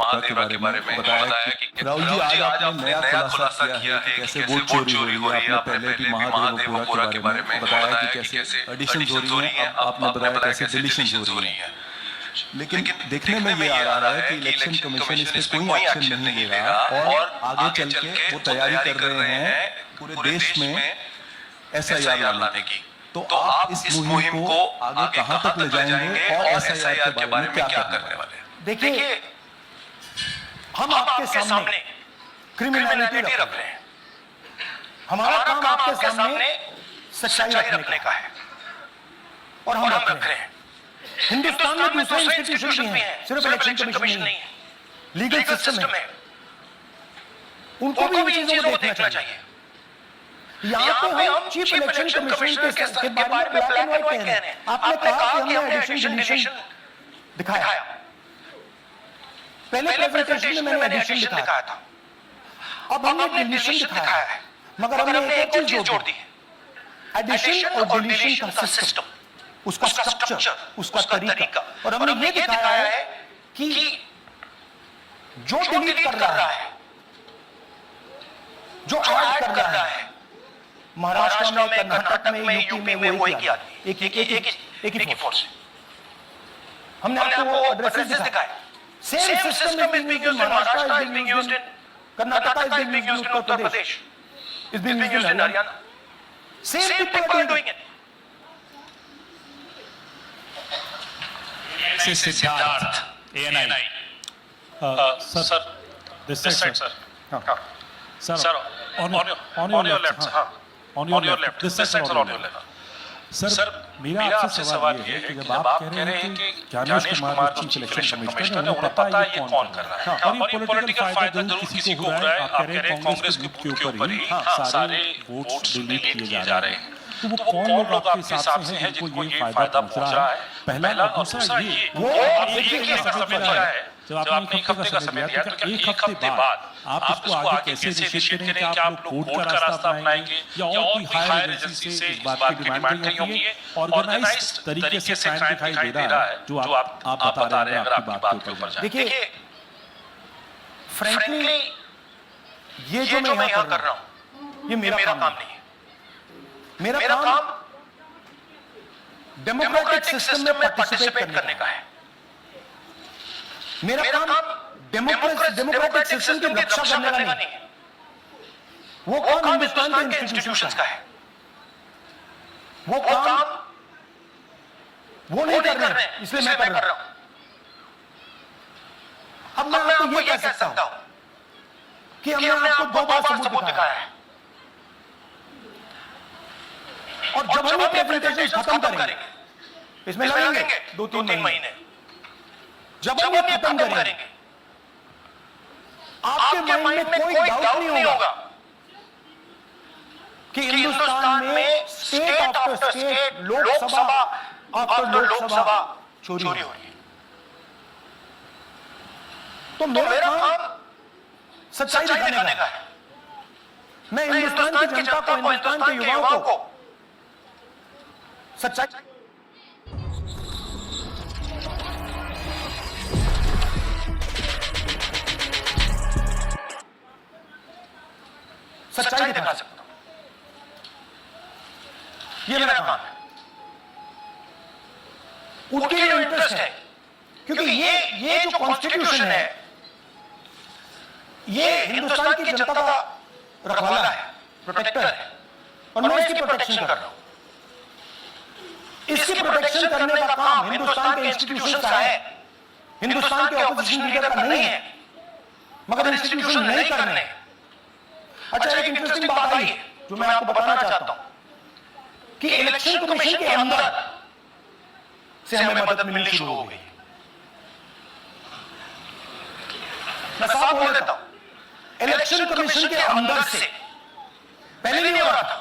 महादेवा के बारे में बताया कि राहुल जी आज आपने नया खुलासा किया है कि कैसे वोट चोरी हो रही है। आपने पहले भी महादेवा के बारे में बताया कि कैसे एडिशंस हो रही हैं, आपने बताया कैसे डिलीशंस हो रही हैं। लेकिन देखने में ये आ रहा है कि इलेक्शन कमीशन इस पर कोई एक्शन नहीं ले रहा और आगे चल के वो तैयारी कर रहे हैं पूरे देश में एसआईआर लाने की। तो आप इस मुहिम को आगे कहां तक ले जाएंगे और एसआईआर के बारे में क्या करने वाले हैं? देखिए, हम आपके सामने क्रिमिनलिटी रख रहे हैं। हमारा काम आपके सामने सच्चाई रखने का है और हम रख रहे हैं। हिंदुस्तान में दूसरे इंस्टीट्यूशन भी हैं, सिर्फ इलेक्शन कमीशन नहीं है, लीगल सिस्टम है, उनको भी इन चीजों को देखना चाहिए। यहाँ पे हम चीफ इलेक्शन कमीशन के बारे में ब्लैक एंड व्हाइट कह रहे हैं। आपने कहा कि हमने एडिशन डिलीशन दिखाया। पहले प्रेजेंटेशन में मैंने एडिशन दिखाया था, अब हमने डिलीशन दिखाया है, मगर हमने एक चीज जोड़ दी, एडिशन और डिलीशन का सिस्टम, उसका स्ट्रक्चर, उसका तरीका। और हमने ये दिखाया है कि जो डिलीट कर रहा है, जो ऐड कर रहा है, महाराष्ट्र में, कर्नाटक में, यूपी में वही किया, एक ही फोर्स। हमने आपको एड्रेसेस दिखाए। Same system is being used in Maharashtra, is being used in Karnataka, is being used in Uttar Pradesh, is being used in Haryana. Same people are doing it. Siddharth, ANI. Sir, this side, sir. Sir, on your left, On your left. This side, sir, on your left. Sir, मेरा आपसे सवाल ये है कि जब आप कह रहे हैं कि Gyanesh Kumar chief election commissioner है, उन्हें पता है ये कौन कर रहा है, और ये पॉलिटिकल फायदा जरूर किसी को हो रहा है। आप कह रहे हैं कांग्रेस के ऊपर ही सारे वोट्स डिलीट किए जा रहे हैं। तो वो कौन लोग आपके हिसाब से हैं जिनको ये फायदा पहुंच रहा है? पहला, दूसरा ये वो एक ही समय दिया है, जब आपने एक हफ्ते का समय दिया, तो एक हफ्ते बाद आप इसको आगे कैसे निश्चित करेंगे कि आप लोग कोर्ट का रास्ता अपनाएंगे या और कोई हायर एजेंसी से इस बात की डिमांड कहीं होगी? ऑर्गेनाइज्ड तरीके से क्राइम दिखाई दे रहा है जो आप बता रहे हैं अगर आपकी बात के ऊपर जाए। देखिए, फ्रैंकली ये जो मैं यहाँ कर रहा हूँ, ये मेरा काम नहीं है। मेरा काम डेमोक्रेटिक सिस्टम में पार्टिसिपेट करने का है। मेरा काम डेमोक्रेटिक सिस्टम की रक्षा करने का नहीं है। वो काम हिंदुस्तान के इंस्टीट्यूशंस का है। वो काम वो नहीं कर रहे हैं, इसलिए मैं कर रहा हूं। अब मैं आपको ये कह सकता हूं कि हमने आपको दो बार सबूत दिखाया है, और जब हम प्रेजेंटेशन खत्म करेंगे, इसमें लगेंगे 2-3 महीने, जब हम ये खत्म करेंगे, आपके माइंड में कोई डाउट नहीं होगा कि हिंदुस्तान में state after state, Lok Sabha after Lok Sabha चोरी हो रही है। तो मेरा काम सच्चाई दिखाने का है। मैं हिंदुस्तान की जनता को, हिंदुस्तान के युवाओं को सच्चाई दिखा सकता हूं। ये मेरा काम है। उनके लिए इंटरेस्ट है, क्योंकि ये जो कॉन्स्टिट्यूशन है, ये हिंदुस्तान की जनता का रखवाला है, प्रोटेक्टर है, और मैं इसकी प्रोटेक्शन कर रहा हूं। इसकी प्रोटेक्शन करने का काम हिंदुस्तान के इंस्टीट्यूशन का है, हिंदुस्तान के ऑपोजिशन लीडर का नहीं है, मगर इंस्टीट्यूशन नहीं कर रहे। अच्छा, एक इंटरेस्टिंग बात आई जो मैं आपको बताना चाहता हूं कि इलेक्शन कमीशन के अंदर से हमें मदद मिलनी शुरू हो गई। मैं साफ बोल देता हूं, इलेक्शन कमीशन के अंदर से पहले नहीं हो रहा था,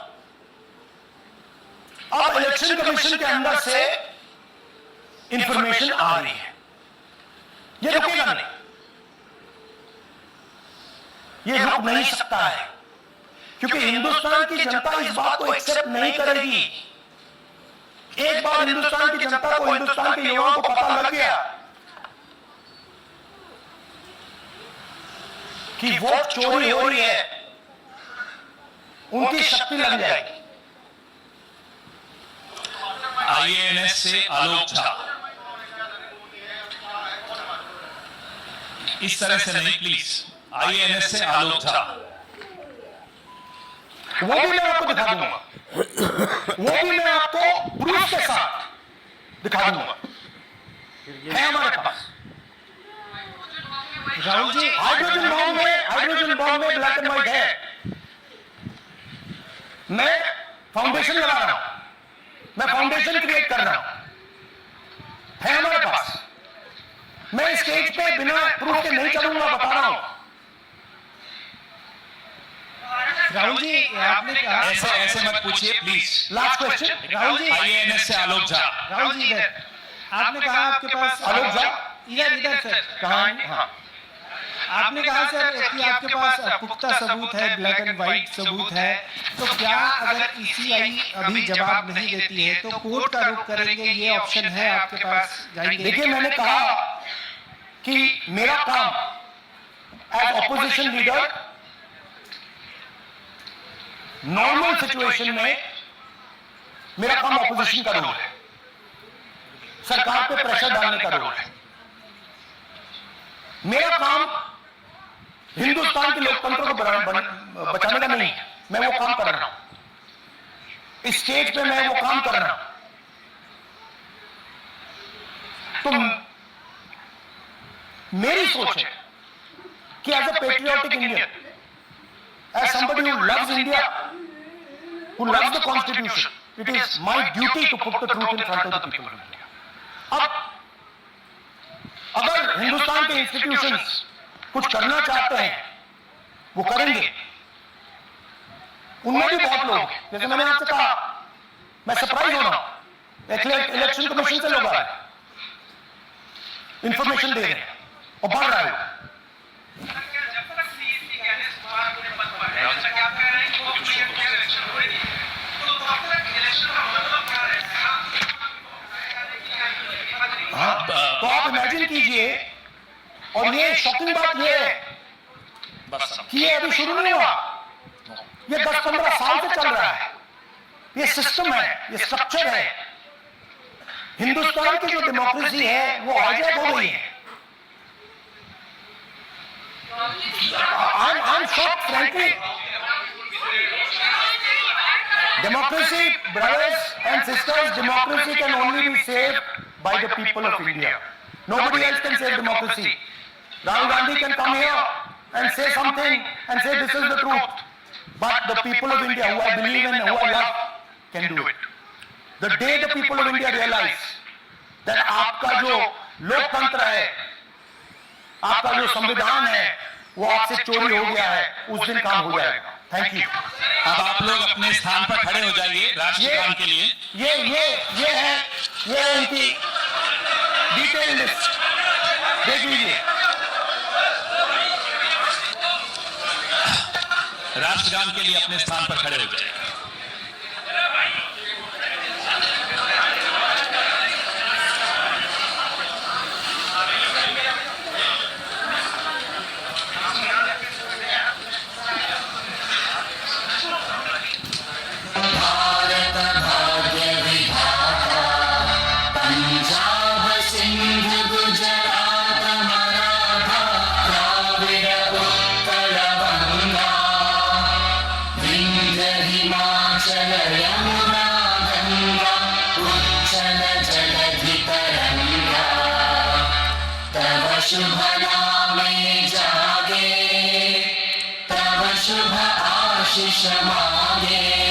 अब इलेक्शन कमीशन के अंदर से इंफॉर्मेशन आ रही है। ये रुकेगा नहीं, ये रुक नहीं सकता है, क्योंकि हिंदुस्तान की जनता इस बात को एक्सेप्ट नहीं करेगी। एक बार हिंदुस्तान की जनता को, हिंदुस्तान के युवाओं को पता लग गया कि वोट चोरी हो रही है, उनकी शक्ति लग जाएगी। आईएएनएस से आलोक झा, इस तरह से नहीं प्लीज। आईएएनएस से आलोक झा, वो भी मैं आपको दिखा दूंगा, वो भी मैं आपको प्रूफ के साथ दिखा दूंगा, है हमारे पास। राहुल जी, हाइड्रोजन बॉम्ब में ब्लैक एंड व्हाइट है। मैं फाउंडेशन लगा रहा हूं, मैं फाउंडेशन क्रिएट कर रहा हूं, है हमारे पास। मैं स्टेज पे बिना प्रूफ के नहीं चलूंगा, बता रहा हूं। राहुल जी, आपने कहा ऐसे मत पूछिए please. Last question, Rahul ji, IANS से आलोक झा, राहुल जी इधर, आपने कहा आपके पास आलोक झा, इधर सर, कहां? हाँ, आपने कहा सर कि आपके पास पुख्ता सबूत है, ब्लैक एंड व्हाइट सबूत है, तो क्या अगर ईसीआई अभी जवाब नहीं देती है तो कोर्ट का रुख करेंगे, ये ऑप्शन है आपके पास, जाएंगे? देखिए, मैंने कहा कि मेरा काम as opposition leader normal situation में मेरा काम ऑपोजिशन का रोल है, सरकार पे प्रेशर डालने का रोल है। मेरा काम हिंदुस्तान के लोकतंत्र को बचाने का नहीं है, मैं वो काम कर रहा हूं, इस स्टेज पे मैं वो काम कर रहा हूं। तो मेरी सोच है कि as a patriotic Indian, as somebody who loves India, who loves the Constitution, it is my duty to put the truth in front of the people of India. अब अगर हिंदुस्तान के इंस्टीट्यूशंस कुछ करना चाहते हैं, वो करेंगे। उनमें भी बहुत लोग हैं, जैसे मैंने आपसे कहा, मैं सरप्राइज हो रहा हूं, इलेक्शन कमीशन से लोग आ रहे हैं, इंफॉर्मेशन दे रहे हैं और बढ़ रहा है। तो आप इमेजिन कीजिए, और ये शॉकिंग बात ये है कि ये अभी शुरू नहीं हुआ, ये 10-15 साल से चल रहा है। ये सिस्टम है, ये स्ट्रक्चर है। हिंदुस्तान की जो डेमोक्रेसी है वो हाईजैक हो गई है। I'm shocked, frankly. Democracy, brothers and sisters, democracy can only be saved by the people of India. Nobody else can save democracy. Rahul Gandhi can come here and say something and say this is the truth. But the people of India, who I believe in, who I love, can do it. The day the people of India realize that आपका जो लोकतंत्र है, आपका जो संविधान है, वो आपसे चोरी हो गया है, उस दिन काम हो जाएगा। Thank you. अब आप लोग अपने स्थान पर खड़े हो जाइए राष्ट्रगान के लिए। ये इनकी डिटेल लिस्ट देख लीजिए। राष्ट्रगान के लिए अपने स्थान पर खड़े हो जाइए। शुभ नामे जागे, तब शुभ आशीष मांगे।